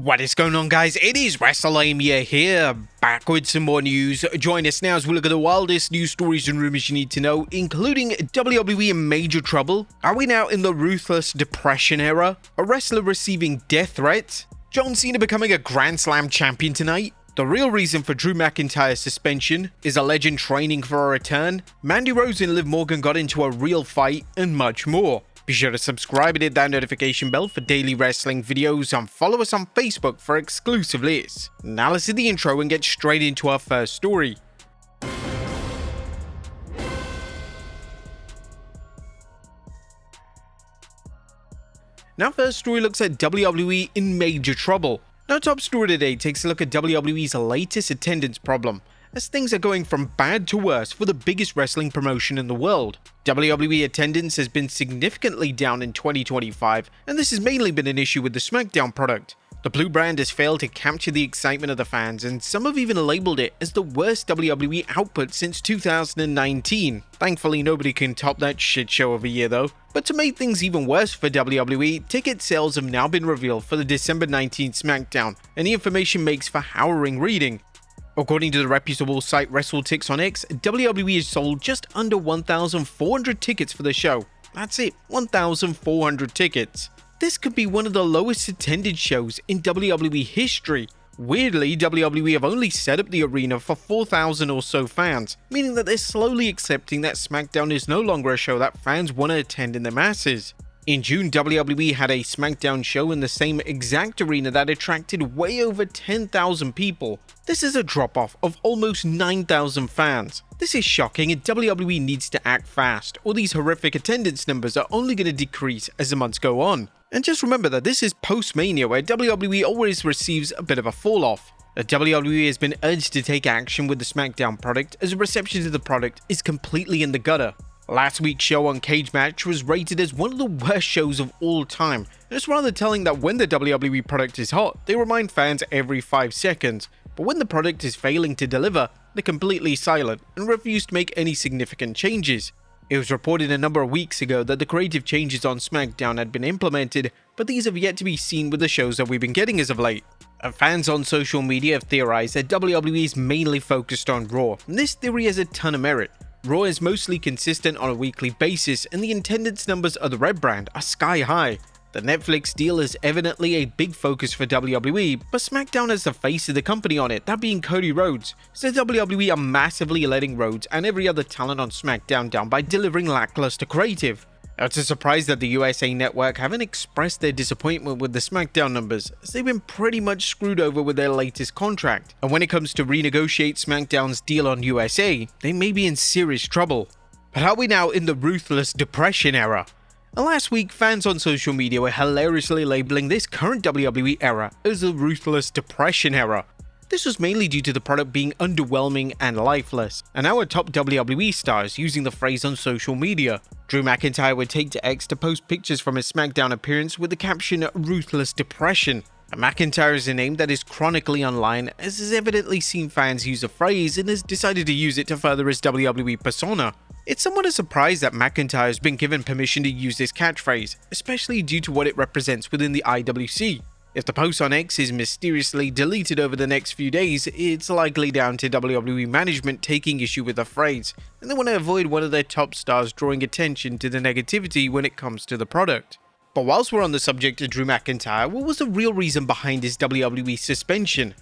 What is going on, guys? It is Wrestlelamia here, back with some more news. Join us now as we look at the wildest news stories and rumors you need to know, including WWE in major trouble. Are we now in the ruthless depression era? A wrestler receiving death threats? John Cena becoming a Grand Slam champion tonight? The real reason for Drew McIntyre's suspension? Is a legend training for a return? Mandy Rose and Liv Morgan got into a real fight, and much more. Be sure to subscribe and hit that notification bell for daily wrestling videos, and follow us on Facebook for exclusive lists. Now let's see the intro and get straight into our first story. Now, first story looks at WWE in major trouble. Now, top story today takes a look at WWE's latest attendance problem, as things are going from bad to worse for the biggest wrestling promotion in the world. WWE attendance has been significantly down in 2025, and this has mainly been an issue with the SmackDown product. The blue brand has failed to capture the excitement of the fans, and some have even labeled it as the worst WWE output since 2019. Thankfully, nobody can top that shit show of a year though. But to make things even worse for WWE, ticket sales have now been revealed for the December 19th SmackDown, and the information makes for harrowing reading. According to the reputable site WrestleTix on X, WWE has sold just under 1,400 tickets for the show. That's it, 1,400 tickets. This could be one of the lowest attended shows in WWE history. Weirdly, WWE have only set up the arena for 4,000 or so fans, meaning that they're slowly accepting that SmackDown is no longer a show that fans want to attend in the masses. In June, WWE had a SmackDown show in the same exact arena that attracted way over 10,000 people. This is a drop-off of almost 9,000 fans. This is shocking, and WWE needs to act fast, or these horrific attendance numbers are only going to decrease as the months go on. And just remember that this is post-Mania, where WWE always receives a bit of a fall-off. The WWE has been urged to take action with the SmackDown product, as the reception to the product is completely in the gutter. Last week's show on Cage Match was rated as one of the worst shows of all time, and it's rather telling that when the WWE product is hot, they remind fans every 5 seconds, but when the product is failing to deliver, they're completely silent and refuse to make any significant changes. It was reported a number of weeks ago that the creative changes on SmackDown had been implemented, but these have yet to be seen with the shows that we've been getting as of late. Fans on social media have theorized that WWE is mainly focused on Raw, and this theory has a ton of merit. Raw is mostly consistent on a weekly basis, and the attendance numbers of the Red brand are sky high. The Netflix deal is evidently a big focus for WWE, but SmackDown has the face of the company on it, that being Cody Rhodes, so WWE are massively letting Rhodes and every other talent on SmackDown down by delivering lackluster creative. It's a surprise that the USA Network haven't expressed their disappointment with the SmackDown numbers, as they've been pretty much screwed over with their latest contract, and when it comes to renegotiate SmackDown's deal on USA, they may be in serious trouble. But are we now in the ruthless depression era? Last week, fans on social media were hilariously labeling this current WWE era as the ruthless depression era. This was mainly due to the product being underwhelming and lifeless, and our top WWE stars using the phrase on social media. Drew McIntyre would take to X to post pictures from his SmackDown appearance with the caption "Ruthless Depression." McIntyre is a name that is chronically online, as has evidently seen fans use the phrase and has decided to use it to further his WWE persona. It's somewhat a surprise that McIntyre has been given permission to use this catchphrase, especially due to what it represents within the IWC. If the post on X is mysteriously deleted over the next few days, it's likely down to WWE management taking issue with the phrase, and they want to avoid one of their top stars drawing attention to the negativity when it comes to the product. But whilst we're on the subject of Drew McIntyre, what was the real reason behind his WWE suspension?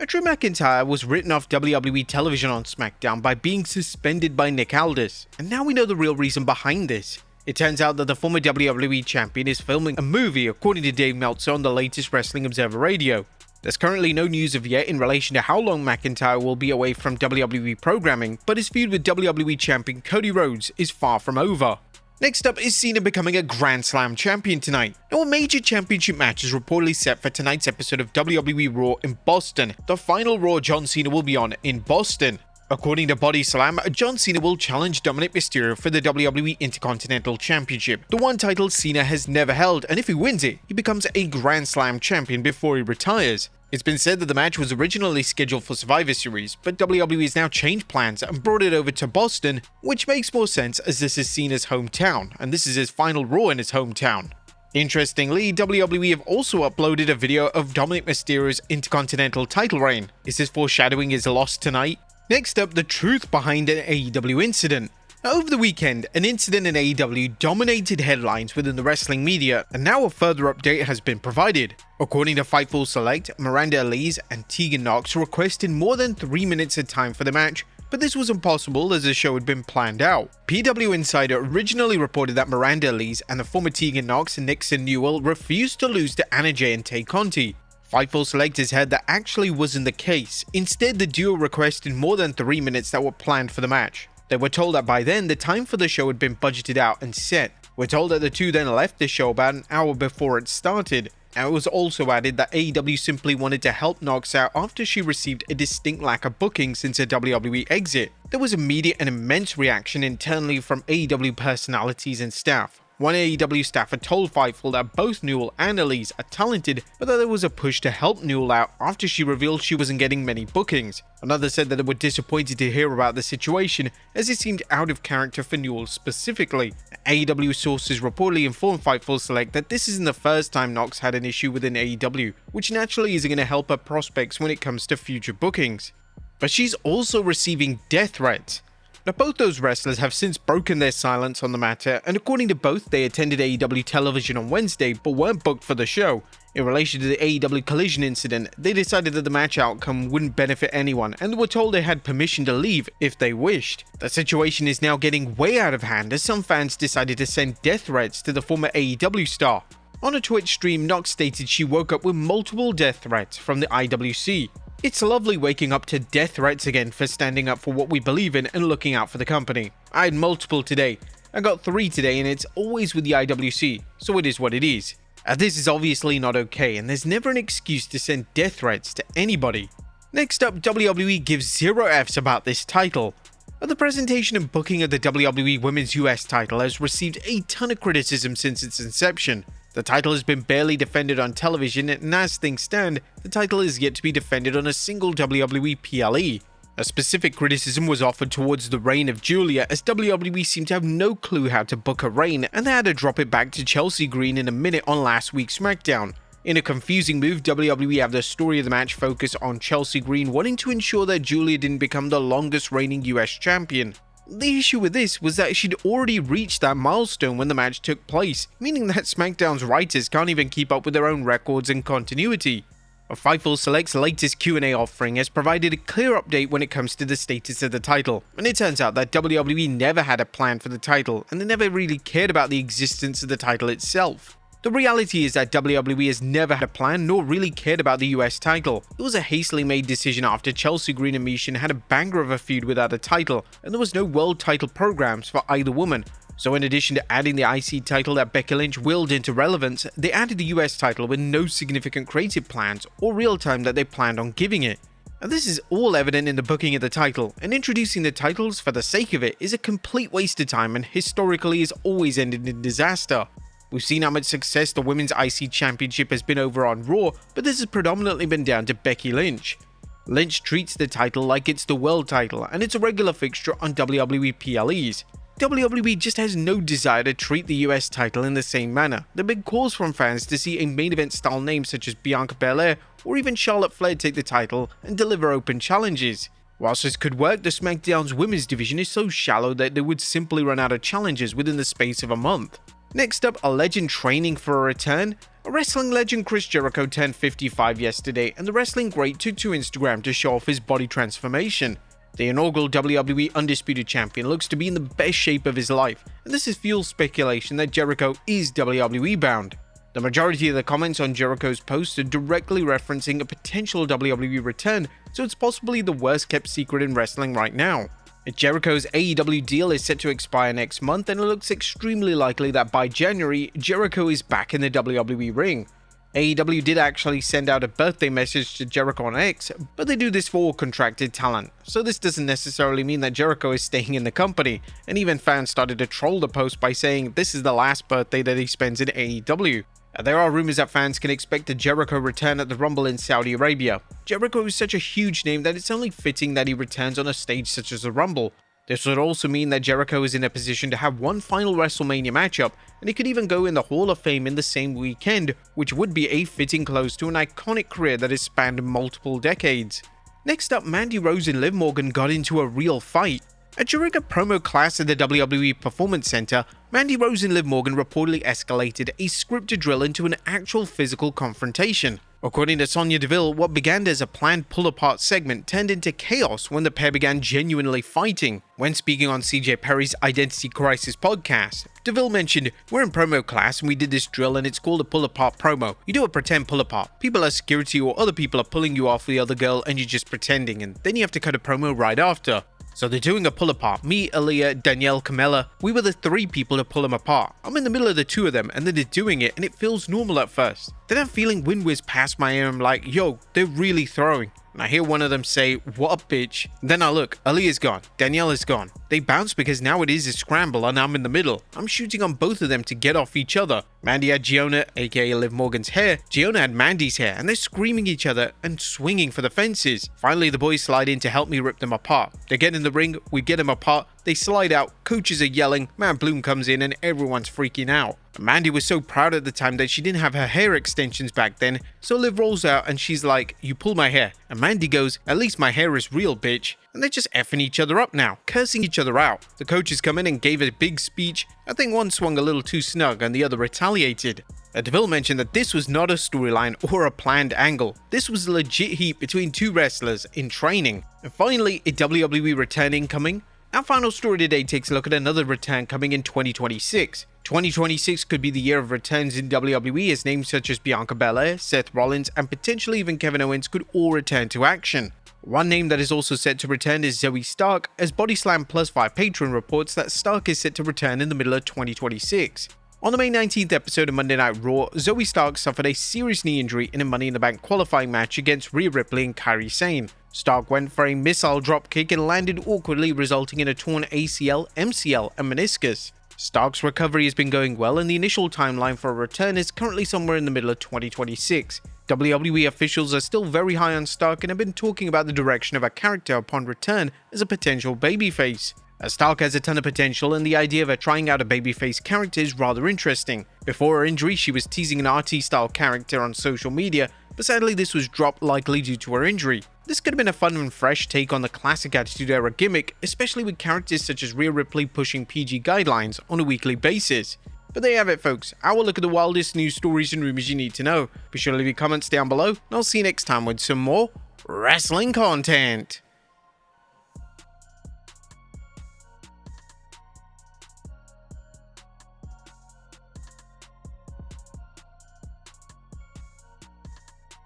Drew McIntyre was written off WWE television on SmackDown by being suspended by Nick Aldis, and now we know the real reason behind this. It turns out that the former WWE champion is filming a movie, according to Dave Meltzer on the latest Wrestling Observer Radio. There's currently no news of yet in relation to how long McIntyre will be away from WWE programming, but his feud with WWE champion Cody Rhodes is far from over. Next up is Cena becoming a Grand Slam champion tonight. Now, a major championship match is reportedly set for tonight's episode of WWE Raw in Boston. The final Raw John Cena will be on in Boston. According to Body Slam, John Cena will challenge Dominic Mysterio for the WWE Intercontinental Championship, the one title Cena has never held, and if he wins it, he becomes a Grand Slam champion before he retires. It's been said that the match was originally scheduled for Survivor Series, but WWE has now changed plans and brought it over to Boston, which makes more sense as this is Cena's hometown, and this is his final Raw in his hometown. Interestingly, WWE have also uploaded a video of Dominic Mysterio's Intercontinental title reign. Is this foreshadowing his loss tonight? Next up, the truth behind an AEW incident. Now, over the weekend, an incident in AEW dominated headlines within the wrestling media, and now a further update has been provided. According to Fightful Select, Miranda Elise and Tegan Nox requested more than 3 minutes of time for the match, but this was impossible as the show had been planned out. PW Insider originally reported that Miranda Elise and the former Tegan Nox and Nixon Newell refused to lose to Anna Jay and Tay Conti. Fightful Select has heard that actually wasn't the case. Instead, the duo requested more than 3 minutes that were planned for the match. They were told that by then, the time for the show had been budgeted out and set. We're told that the two then left the show about an hour before it started. And it was also added that AEW simply wanted to help Nox out after she received a distinct lack of booking since her WWE exit. There was immediate and immense reaction internally from AEW personalities and staff. One AEW staffer told Fightful that both Newell and Elise are talented, but that there was a push to help Newell out after she revealed she wasn't getting many bookings. Another said that they were disappointed to hear about the situation, as it seemed out of character for Newell specifically. AEW sources reportedly informed Fightful Select that this isn't the first time Nox had an issue within AEW, which naturally isn't going to help her prospects when it comes to future bookings. But she's also receiving death threats. Now, both those wrestlers have since broken their silence on the matter, and according to both, they attended AEW television on Wednesday but weren't booked for the show. In relation to the AEW Collision incident, they decided that the match outcome wouldn't benefit anyone, and were told they had permission to leave if they wished. The situation is now getting way out of hand as some fans decided to send death threats to the former AEW star. On a Twitch stream, Nox stated she woke up with multiple death threats from the IWC. It's lovely waking up to death threats again for standing up for what we believe in and looking out for the company. I had multiple today. I got 3 today and it's always with the IWC, so it is what it is. This is obviously not okay and there's never an excuse to send death threats to anybody. Next up, WWE gives 0 Fs about this title. The presentation and booking of the WWE Women's US title has received a ton of criticism since its inception. The title has been barely defended on television, and as things stand, the title is yet to be defended on a single WWE PLE. A specific criticism was offered towards the reign of Julia, as WWE seemed to have no clue how to book a reign, and they had to drop it back to Chelsea Green in a minute on last week's SmackDown. In a confusing move, WWE have the story of the match focus on Chelsea Green wanting to ensure that Julia didn't become the longest reigning US champion. The issue with this was that she'd already reached that milestone when the match took place, meaning that SmackDown's writers can't even keep up with their own records and continuity. Fightful Select's latest Q&A offering has provided a clear update when it comes to the status of the title, and it turns out that WWE never had a plan for the title, and they never really cared about the existence of the title itself. The reality is that WWE has never had a plan nor really cared about the US title. It was a hastily made decision after Chelsea Green and Mishin had a banger of a feud without a title, and there was no world title programs for either woman. So in addition to adding the IC title that Becky Lynch willed into relevance, they added the US title with no significant creative plans or real time that they planned on giving it. And this is all evident in the booking of the title, and introducing the titles for the sake of it is a complete waste of time and historically has always ended in disaster. We've seen how much success the Women's IC Championship has been over on Raw, but this has predominantly been down to Becky Lynch. Lynch treats the title like it's the world title, and it's a regular fixture on WWE PLEs. WWE just has no desire to treat the US title in the same manner. There have been calls from fans to see a main event style name such as Bianca Belair or even Charlotte Flair take the title and deliver open challenges. Whilst this could work, the SmackDown's women's division is so shallow that they would simply run out of challenges within the space of a month. Next up, a legend training for a return. A wrestling legend Chris Jericho turned 55 yesterday, and the wrestling great took to Instagram to show off his body transformation. The inaugural WWE Undisputed Champion looks to be in the best shape of his life, and this has fueled speculation that Jericho is WWE bound. The majority of the comments on Jericho's post are directly referencing a potential WWE return, so it's possibly the worst kept secret in wrestling right now. Jericho's AEW deal is set to expire next month, and it looks extremely likely that by January, Jericho is back in the WWE ring. AEW did actually send out a birthday message to Jericho on X, but they do this for all contracted talent, so this doesn't necessarily mean that Jericho is staying in the company, and even fans started to troll the post by saying this is the last birthday that he spends in AEW. There are rumors that fans can expect a Jericho return at the Rumble in Saudi Arabia. Jericho is such a huge name that it's only fitting that he returns on a stage such as the Rumble. This would also mean that Jericho is in a position to have one final WrestleMania matchup, and he could even go in the Hall of Fame in the same weekend, which would be a fitting close to an iconic career that has spanned multiple decades. Next up, Mandy Rose and Liv Morgan got into a real fight. During a promo class at the WWE Performance Center, Mandy Rose and Liv Morgan reportedly escalated a scripted drill into an actual physical confrontation. According to Sonya Deville, what began as a planned pull-apart segment turned into chaos when the pair began genuinely fighting. When speaking on CJ Perry's Identity Crisis podcast, Deville mentioned, "We're in promo class and we did this drill and it's called a pull-apart promo. You do a pretend pull-apart. People are security or other people are pulling you off the other girl and you're just pretending, and then you have to cut a promo right after." So they're doing a pull apart. Me, Aaliyah, Danielle, Camilla, we were the 3 people to pull them apart. I'm in the middle of the 2 of them and then they're doing it and it feels normal at first. Then I'm feeling wind whiz past my ear and I'm like, yo, they're really throwing. And I hear one of them say, "What up, bitch?" Then I look, Aaliyah's gone, Danielle is gone. They bounce because now it is a scramble and I'm in the middle. I'm shooting on both of them to get off each other. Mandy had Giona, aka Liv Morgan's hair, Giona had Mandy's hair, and they're screaming each other and swinging for the fences. Finally, the boys slide in to help me rip them apart. They get in the ring, we get them apart, they slide out, coaches are yelling, Man Bloom comes in and everyone's freaking out. Mandy was so proud at the time that she didn't have her hair extensions back then, so Liv rolls out and she's like, "You pull my hair." And Mandy goes, "At least my hair is real, bitch." And they're just effing each other up now, cursing each other out. The coaches come in and gave a big speech. I think one swung a little too snug and the other retaliated. Deville mentioned that this was not a storyline or a planned angle. This was a legit heat between 2 wrestlers in training. And finally, a WWE return incoming. Our final story today takes a look at another return coming in 2026. 2026 could be the year of returns in WWE, as names such as Bianca Belair, Seth Rollins, and potentially even Kevin Owens could all return to action. One name that is also set to return is Zoe Stark, as Bodyslam Plus 5 Patreon reports that Stark is set to return in the middle of 2026. On the May 19th episode of Monday Night Raw, Zoe Stark suffered a serious knee injury in a Money in the Bank qualifying match against Rhea Ripley and Kairi Sane. Stark went for a missile dropkick and landed awkwardly, resulting in a torn ACL, MCL, and meniscus. Stark's recovery has been going well, and the initial timeline for a return is currently somewhere in the middle of 2026. WWE officials are still very high on Stark and have been talking about the direction of her character upon return as a potential babyface. Stark has a ton of potential, and the idea of her trying out a babyface character is rather interesting. Before her injury, she was teasing an RT-style character on social media, but sadly this was dropped, likely due to her injury. This could have been a fun and fresh take on the classic Attitude Era gimmick, especially with characters such as Rhea Ripley pushing PG guidelines on a weekly basis. But there you have it, folks, our look at the wildest news stories and rumors you need to know. Be sure to leave your comments down below, and I'll see you next time with some more wrestling content.